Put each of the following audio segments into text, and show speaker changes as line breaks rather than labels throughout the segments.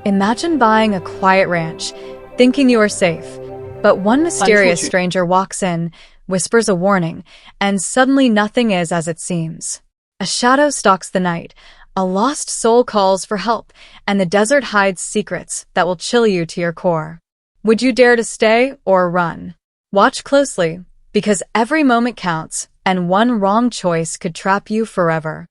Imagine buying a quiet ranch, thinking you are safe. But one mysterious stranger walks in, whispers a warning, and suddenly nothing is as it seems. A shadow stalks the night, a lost soul calls for help, and the desert hides secrets that will chill you to your core. Would you dare to stay or run? Watch closely, because every moment counts, and one wrong choice could trap you forever.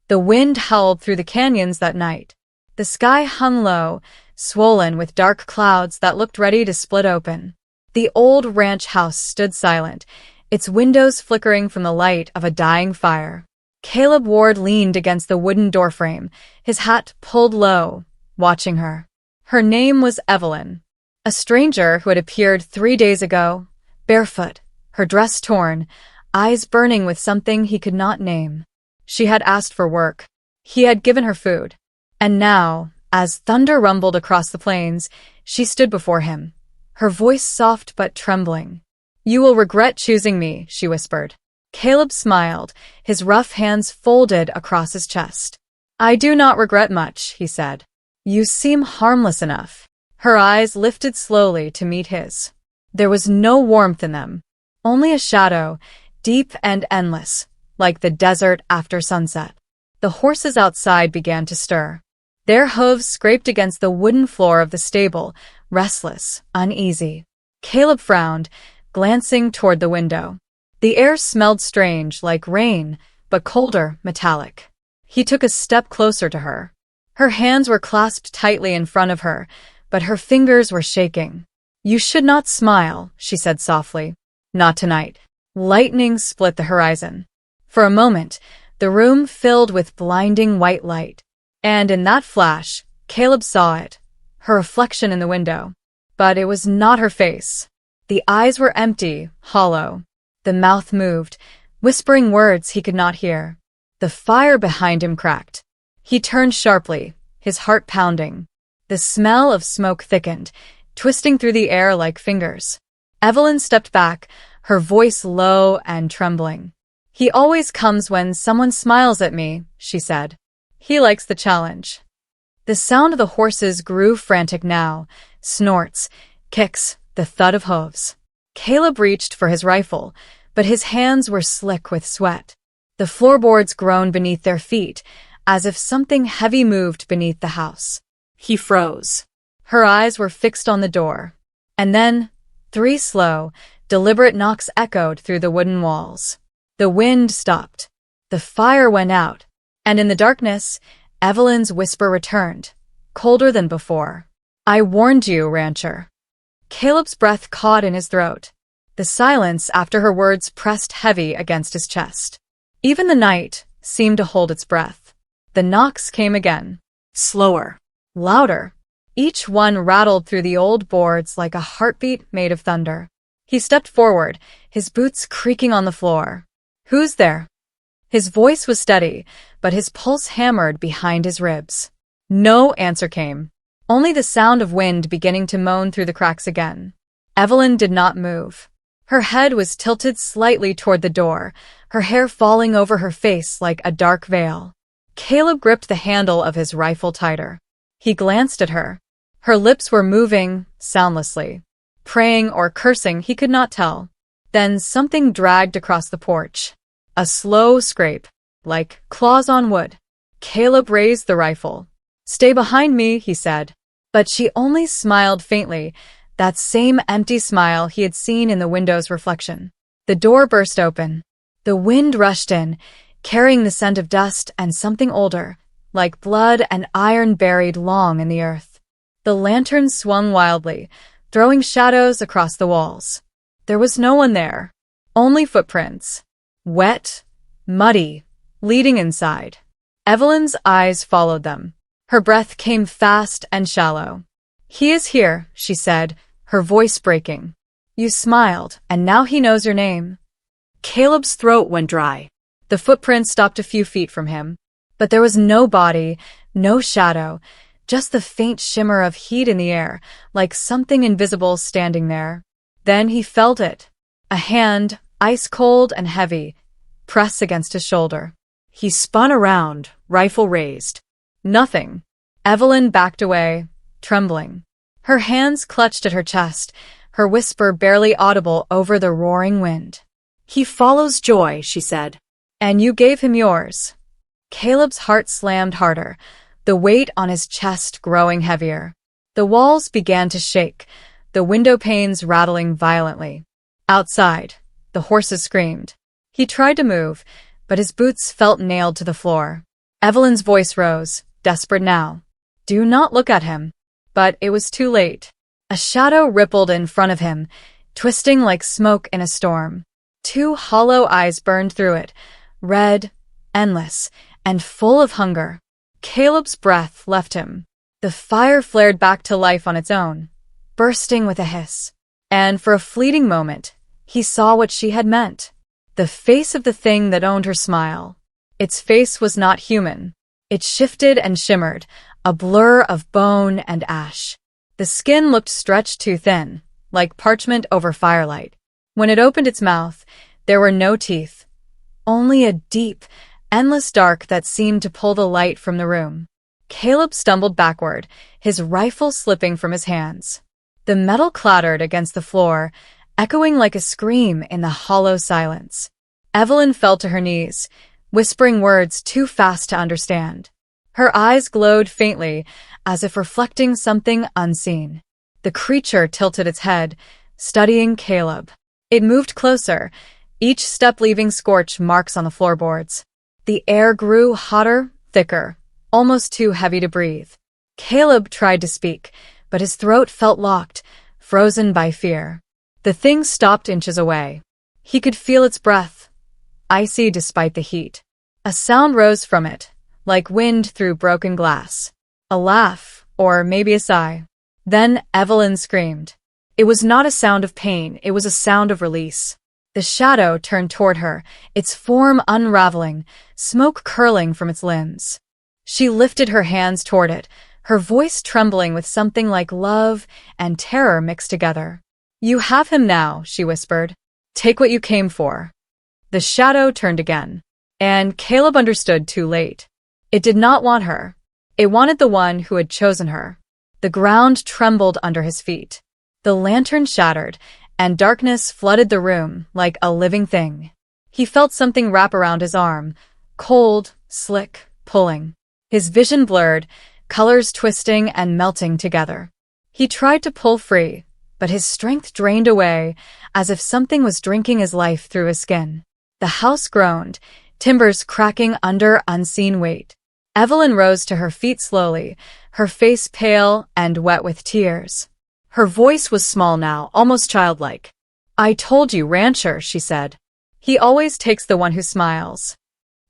The wind howled through the canyons that night. The sky hung low, swollen with dark clouds that looked ready to split open. The old ranch house stood silent, its windows flickering from the light of a dying fire. Caleb Ward leaned against the wooden doorframe, his hat pulled low, watching her. Her name was Evelyn, a stranger who had appeared 3 days ago, barefoot, her dress torn, eyes burning with something he could not name. She had asked for work. He had given her food. And now, as thunder rumbled across the plains, she stood before him, her voice soft but trembling. "You will regret choosing me," she whispered. Caleb smiled, his rough hands folded across his chest. "I do not regret much," he said. "You seem harmless enough." Her eyes lifted slowly to meet his. There was no warmth in them, only a shadow, deep and endless, like the desert after sunset. The horses outside began to stir. Their hooves scraped against the wooden floor of the stable, restless, uneasy. Caleb frowned, glancing toward the window. The air smelled strange, like rain, but colder, metallic. He took a step closer to her. Her hands were clasped tightly in front of her, but her fingers were shaking. "You should not smile," she said softly. "Not tonight." Lightning split the horizon. For a moment, the room filled with blinding white light. And in that flash, Caleb saw it, her reflection in the window. But it was not her face. The eyes were empty, hollow. The mouth moved, whispering words he could not hear. The fire behind him cracked. He turned sharply, his heart pounding. The smell of smoke thickened, twisting through the air like fingers. Evelyn stepped back, her voice low and trembling. "He always comes when someone smiles at me," she said. "He likes the challenge." The sound of the horses grew frantic now, snorts, kicks, the thud of hooves. Caleb reached for his rifle, but his hands were slick with sweat. The floorboards groaned beneath their feet, as if something heavy moved beneath the house. He froze. Her eyes were fixed on the door. And then, 3 slow, deliberate knocks echoed through the wooden walls. The wind stopped. The fire went out. And in the darkness, Evelyn's whisper returned, colder than before. "I warned you, rancher." Caleb's breath caught in his throat. The silence after her words pressed heavy against his chest. Even the night seemed to hold its breath. The knocks came again. Slower. Louder. Each one rattled through the old boards like a heartbeat made of thunder. He stepped forward, his boots creaking on the floor. "Who's there?" His voice was steady, but his pulse hammered behind his ribs. No answer came, only the sound of wind beginning to moan through the cracks again. Evelyn did not move. Her head was tilted slightly toward the door, her hair falling over her face like a dark veil. Caleb gripped the handle of his rifle tighter. He glanced at her. Her lips were moving, soundlessly. Praying or cursing, he could not tell. Then something dragged across the porch. A slow scrape, like claws on wood. Caleb raised the rifle. "Stay behind me," he said. But she only smiled faintly, that same empty smile he had seen in the window's reflection. The door burst open. The wind rushed in, carrying the scent of dust and something older, like blood and iron buried long in the earth. The lantern swung wildly, throwing shadows across the walls. There was no one there, only footprints. Wet, muddy, leading inside. Evelyn's eyes followed them. Her breath came fast and shallow. "He is here," she said, her voice breaking. "You smiled, and now he knows your name." Caleb's throat went dry. The footprints stopped a few feet from him. But there was no body, no shadow, just the faint shimmer of heat in the air, like something invisible standing there. Then he felt it. A hand, ice-cold and heavy, pressed against his shoulder. He spun around, rifle raised. Nothing. Evelyn backed away, trembling. Her hands clutched at her chest, her whisper barely audible over the roaring wind.
"He follows joy," she said.
"And you gave him yours." Caleb's heart slammed harder, the weight on his chest growing heavier. The walls began to shake, the window panes rattling violently. Outside, the horses screamed. He tried to move, but his boots felt nailed to the floor. Evelyn's voice rose, desperate now. "Do not look at him." But it was too late. A shadow rippled in front of him, twisting like smoke in a storm. Two hollow eyes burned through it, red, endless, and full of hunger. Caleb's breath left him. The fire flared back to life on its own, bursting with a hiss. And for a fleeting moment, he saw what she had meant. The face of the thing that owned her smile. Its face was not human. It shifted and shimmered, a blur of bone and ash. The skin looked stretched too thin, like parchment over firelight. When it opened its mouth, there were no teeth, only a deep, endless dark that seemed to pull the light from the room. Caleb stumbled backward, his rifle slipping from his hands. The metal clattered against the floor, echoing like a scream in the hollow silence. Evelyn fell to her knees, whispering words too fast to understand. Her eyes glowed faintly, as if reflecting something unseen. The creature tilted its head, studying Caleb. It moved closer, each step leaving scorch marks on the floorboards. The air grew hotter, thicker, almost too heavy to breathe. Caleb tried to speak, but his throat felt locked, frozen by fear. The thing stopped inches away. He could feel its breath, icy despite the heat. A sound rose from it, like wind through broken glass. A laugh, or maybe a sigh. Then Evelyn screamed. It was not a sound of pain, it was a sound of release. The shadow turned toward her, its form unraveling, smoke curling from its limbs. She lifted her hands toward it, her voice trembling with something like love and terror mixed together. "You have him now," she whispered. "Take what you came for." The shadow turned again, and Caleb understood too late. It did not want her. It wanted the one who had chosen her. The ground trembled under his feet. The lantern shattered, and darkness flooded the room like a living thing. He felt something wrap around his arm, cold, slick, pulling. His vision blurred, colors twisting and melting together. He tried to pull free, but his strength drained away, as if something was drinking his life through his skin. The house groaned, timbers cracking under unseen weight. Evelyn rose to her feet slowly, her face pale and wet with tears. Her voice was small now, almost childlike. "I told you, rancher," she said. "He always takes the one who smiles."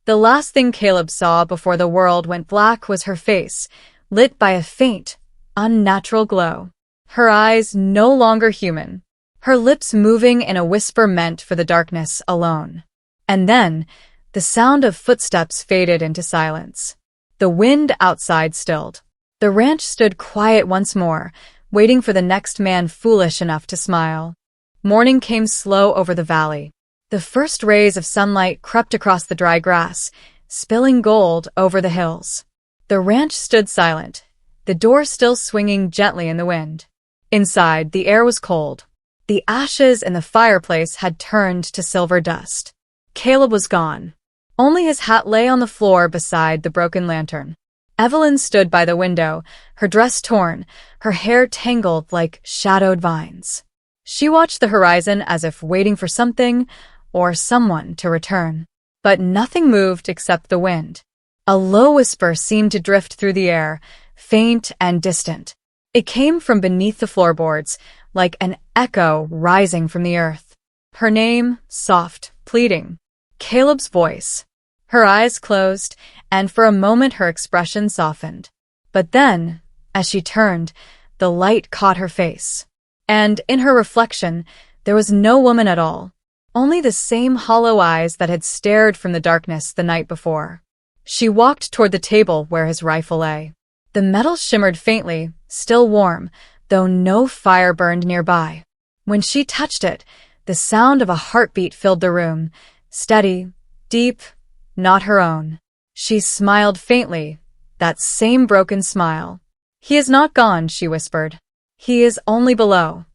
The last thing Caleb saw before the world went black was her face, lit by a faint, unnatural glow. Her eyes no longer human, her lips moving in a whisper meant for the darkness alone. And then, the sound of footsteps faded into silence. The wind outside stilled. The ranch stood quiet once more, waiting for the next man foolish enough to smile. Morning came slow over the valley. The first rays of sunlight crept across the dry grass, spilling gold over the hills. The ranch stood silent, the door still swinging gently in the wind. Inside, the air was cold. The ashes in the fireplace had turned to silver dust. Caleb was gone. Only his hat lay on the floor beside the broken lantern. Evelyn stood by the window, her dress torn, her hair tangled like shadowed vines. She watched the horizon as if waiting for something or someone to return. But nothing moved except the wind. A low whisper seemed to drift through the air, faint and distant. It came from beneath the floorboards, like an echo rising from the earth. Her name, soft, pleading. Caleb's voice. Her eyes closed, and for a moment her expression softened. But then, as she turned, the light caught her face. And in her reflection, there was no woman at all. Only the same hollow eyes that had stared from the darkness the night before. She walked toward the table where his rifle lay. The metal shimmered faintly, still warm, though no fire burned nearby. When she touched it, the sound of a heartbeat filled the room, steady, deep, not her own. She smiled faintly, that same broken smile. He is not gone, she whispered. He is only below.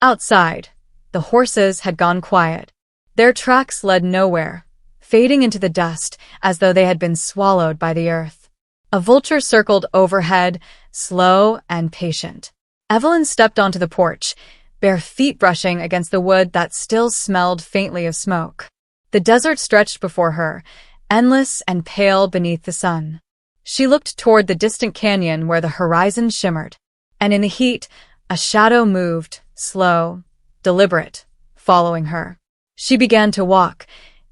Outside, the horses had gone quiet. Their tracks led nowhere, fading into the dust as though they had been swallowed by the earth. A vulture circled overhead, slow and patient. Evelyn stepped onto the porch, bare feet brushing against the wood that still smelled faintly of smoke. The desert stretched before her, endless and pale beneath the sun. She looked toward the distant canyon where the horizon shimmered, and in the heat, a shadow moved, slow, deliberate, following her. She began to walk,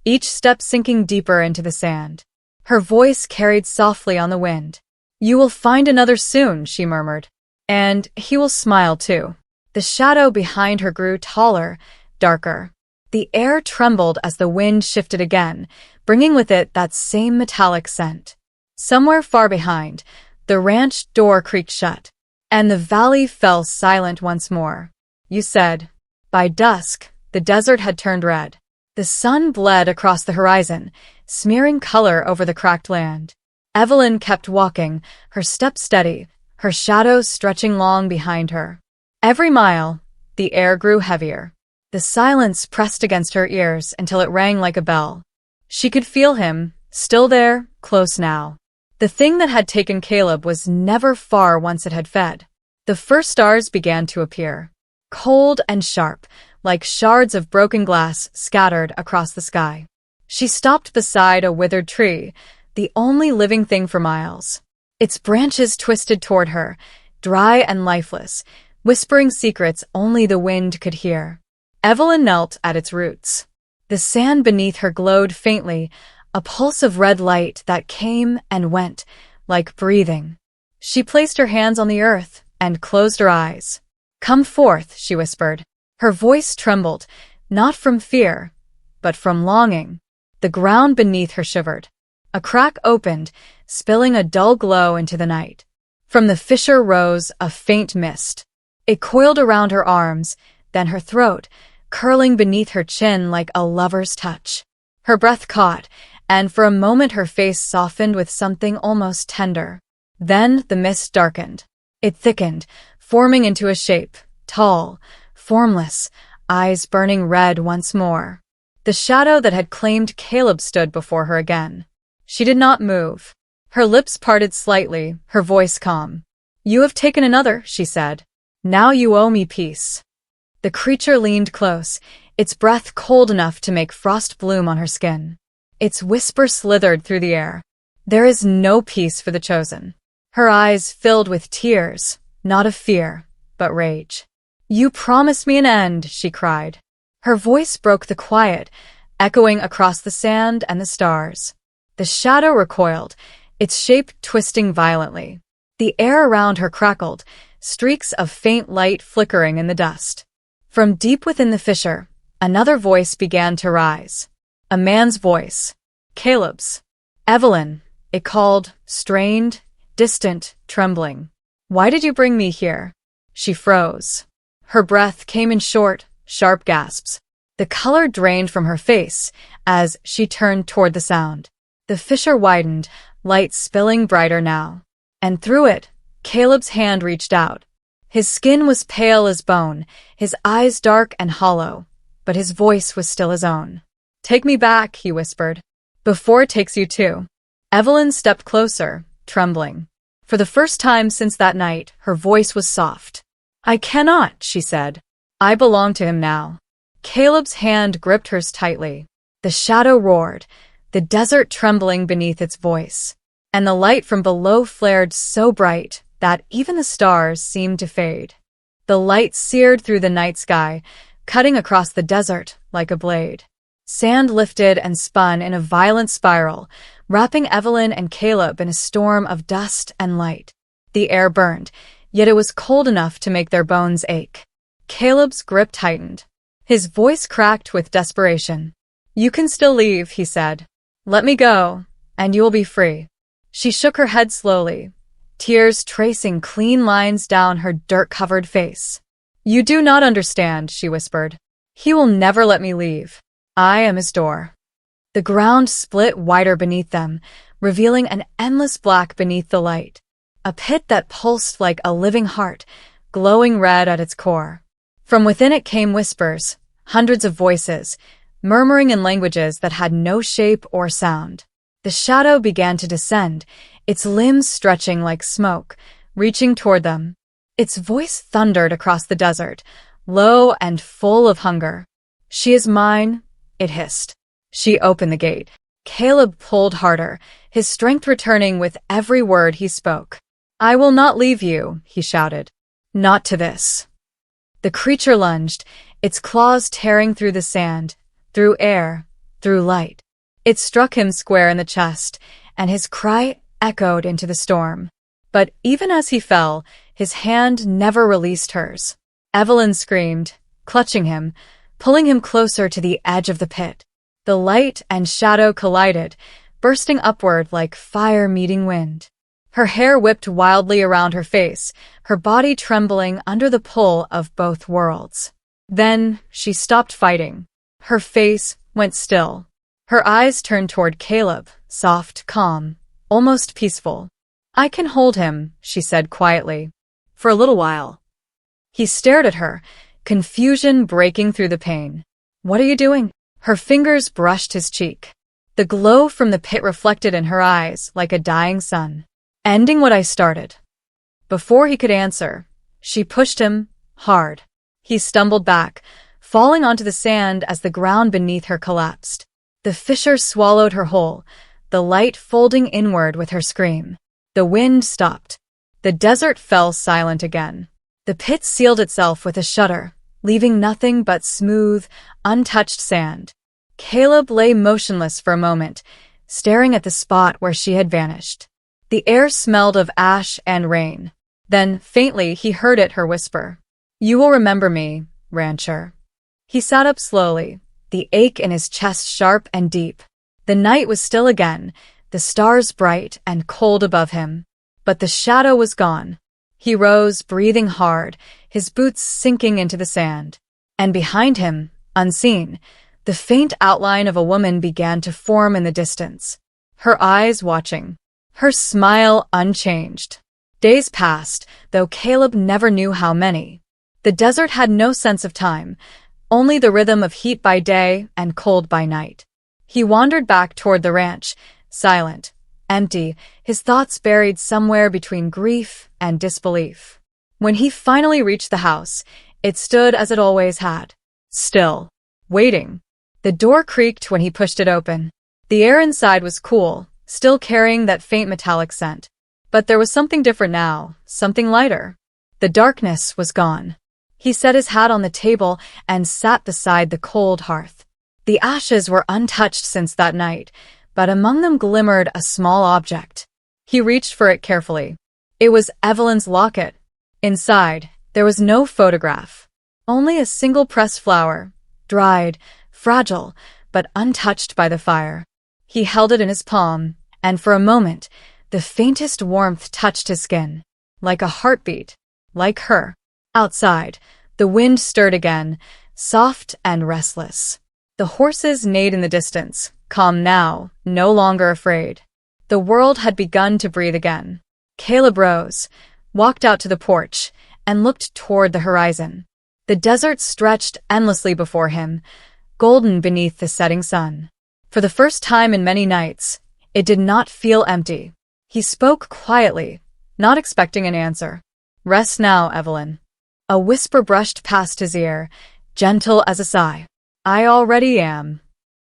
each step sinking deeper into the sand. Her voice carried softly on the wind. "You will find another soon," she murmured. "And he will smile too." The shadow behind her grew taller, darker. The air trembled as the wind shifted again, bringing with it that same metallic scent. Somewhere far behind, the ranch door creaked shut, and the valley fell silent once more. "You said." By dusk, the desert had turned red. The sun bled across the horizon, smearing color over the cracked land. Evelyn kept walking, her steps steady, her shadows stretching long behind her. Every mile, the air grew heavier. The silence pressed against her ears until it rang like a bell. She could feel him, still there, close now. The thing that had taken Caleb was never far once it had fed. The first stars began to appear, cold and sharp, like shards of broken glass scattered across the sky. She stopped beside a withered tree, the only living thing for miles. Its branches twisted toward her, dry and lifeless, whispering secrets only the wind could hear. Evelyn knelt at its roots. The sand beneath her glowed faintly, a pulse of red light that came and went, like breathing. She placed her hands on the earth and closed her eyes. "Come forth," she whispered. Her voice trembled, not from fear, but from longing. The ground beneath her shivered. A crack opened, spilling a dull glow into the night. From the fissure rose a faint mist. It coiled around her arms, then her throat, curling beneath her chin like a lover's touch. Her breath caught, and for a moment her face softened with something almost tender. Then the mist darkened. It thickened, forming into a shape, tall, formless, eyes burning red once more. The shadow that had claimed Caleb stood before her again. She did not move. Her lips parted slightly, her voice calm. "You have taken another," she said. "Now you owe me peace." The creature leaned close, its breath cold enough to make frost bloom on her skin. Its whisper slithered through the air. "There is no peace for the chosen." Her eyes filled with tears, not of fear, but rage. "You promised me an end," she cried. Her voice broke the quiet, echoing across the sand and the stars. The shadow recoiled, its shape twisting violently. The air around her crackled, streaks of faint light flickering in the dust. From deep within the fissure, another voice began to rise. A man's voice. Caleb's. "Evelyn," it called, strained, distant, trembling. "Why did you bring me here?" She froze. Her breath came in short, sharp gasps. The color drained from her face as she turned toward the sound. The fissure widened, light spilling brighter now. And through it, Caleb's hand reached out. His skin was pale as bone, his eyes dark and hollow, but his voice was still his own. "Take me back," he whispered, "before it takes you too." Evelyn stepped closer, trembling. For the first time since that night, her voice was soft. "I cannot," she said. "I belong to him now." Caleb's hand gripped hers tightly. The shadow roared, the desert trembling beneath its voice, and the light from below flared so bright that even the stars seemed to fade. The light seared through the night sky, cutting across the desert like a blade. Sand lifted and spun in a violent spiral, wrapping Evelyn and Caleb in a storm of dust and light. The air burned, yet it was cold enough to make their bones ache. Caleb's grip tightened. His voice cracked with desperation. "You can still leave," he said. "Let me go, and you will be free." She shook her head slowly, tears tracing clean lines down her dirt-covered face. "You do not understand," she whispered. "He will never let me leave. I am his door." The ground split wider beneath them, revealing an endless black beneath the light. a pit that pulsed like a living heart, glowing red at its core. From within it came whispers, hundreds of voices, murmuring in languages that had no shape or sound. The shadow began to descend, its limbs stretching like smoke, reaching toward them. Its voice thundered across the desert, low and full of hunger. "She is mine," it hissed. She opened the gate. Caleb pulled harder, his strength returning with every word he spoke. "I will not leave you," he shouted. "Not to this." The creature lunged, its claws tearing through the sand, through air, through light. It struck him square in the chest, and his cry echoed into the storm. But even as he fell, his hand never released hers. Evelyn screamed, clutching him, pulling him closer to the edge of the pit. The light and shadow collided, bursting upward like fire meeting wind. Her hair whipped wildly around her face, her body trembling under the pull of both worlds. Then she stopped fighting. Her face went still. Her eyes turned toward Caleb, soft, calm, almost peaceful. "I can hold him," she said quietly.
"For a little while."
He stared at her, confusion breaking through the pain. "What are you doing?" Her fingers brushed his cheek. The glow from the pit reflected in her eyes like a dying sun. "Ending what I started." Before he could answer, she pushed him hard. He stumbled back, falling onto the sand as the ground beneath her collapsed. The fissure swallowed her whole, the light folding inward with her scream. The wind stopped. The desert fell silent again. The pit sealed itself with a shudder, leaving nothing but smooth, untouched sand. Caleb lay motionless for a moment, staring at the spot where she had vanished. The air smelled of ash and rain. Then, faintly, he heard her whisper, "You will remember me, rancher." He sat up slowly, the ache in his chest sharp and deep. The night was still again, the stars bright and cold above him. But the shadow was gone. He rose, breathing hard, his boots sinking into the sand. And behind him, unseen, the faint outline of a woman began to form in the distance. Her eyes watching, her smile unchanged. Days passed, though Caleb never knew how many. The desert had no sense of time, only the rhythm of heat by day and cold by night. He wandered back toward the ranch, silent, empty, his thoughts buried somewhere between grief and disbelief. When he finally reached the house, it stood as it always had, still, waiting. The door creaked when he pushed it open. The air inside was cool, still carrying that faint metallic scent. But there was something different now, something lighter. The darkness was gone. He set his hat on the table and sat beside the cold hearth. The ashes were untouched since that night, but among them glimmered a small object. He reached for it carefully. It was Evelyn's locket. Inside, there was no photograph. Only a single pressed flower, dried, fragile, but untouched by the fire. He held it in his palm, and for a moment, the faintest warmth touched his skin. Like a heartbeat. Like her. Outside, the wind stirred again, soft and restless. The horses neighed in the distance, calm now, no longer afraid. The world had begun to breathe again. Caleb rose, walked out to the porch, and looked toward the horizon. The desert stretched endlessly before him, golden beneath the setting sun. For the first time in many nights, it did not feel empty. He spoke quietly, not expecting an answer. "Rest now, Evelyn." A whisper brushed past his ear, gentle as a sigh. "I already am."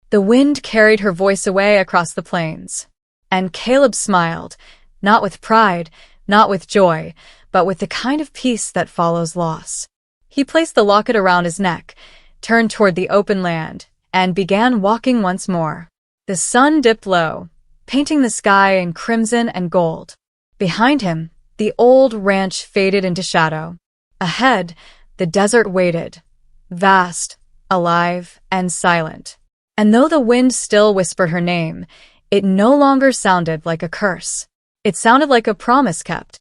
The wind carried her voice away across the plains. And Caleb smiled, not with pride, not with joy, but with the kind of peace that follows loss. He placed the locket around his neck, turned toward the open land, and began walking once more. The sun dipped low, painting the sky in crimson and gold. Behind him, the old ranch faded into shadow. Ahead, the desert waited, vast, alive, and silent. And though the wind still whispered her name, it no longer sounded like a curse. It sounded like a promise kept.